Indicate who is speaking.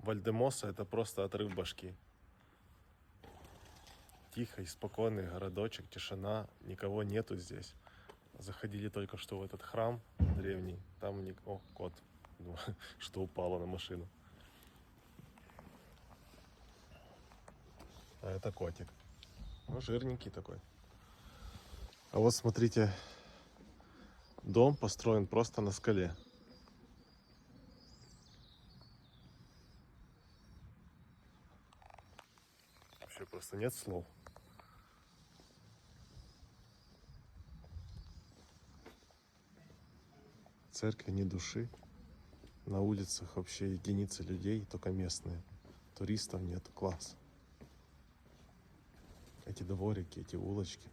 Speaker 1: Вальдемоса это просто отрыв башки. Тихий, спокойный городочек, тишина, никого нету здесь. Заходили только что в этот храм древний, там О, кот, что упало на машину. А это котик. Ну, жирненький такой. А вот смотрите, дом построен просто на скале. Вообще просто нет слов. В церкви ни души. На улицах вообще единицы людей, только местные. Туристов нет. Класс. Эти дворики, эти улочки.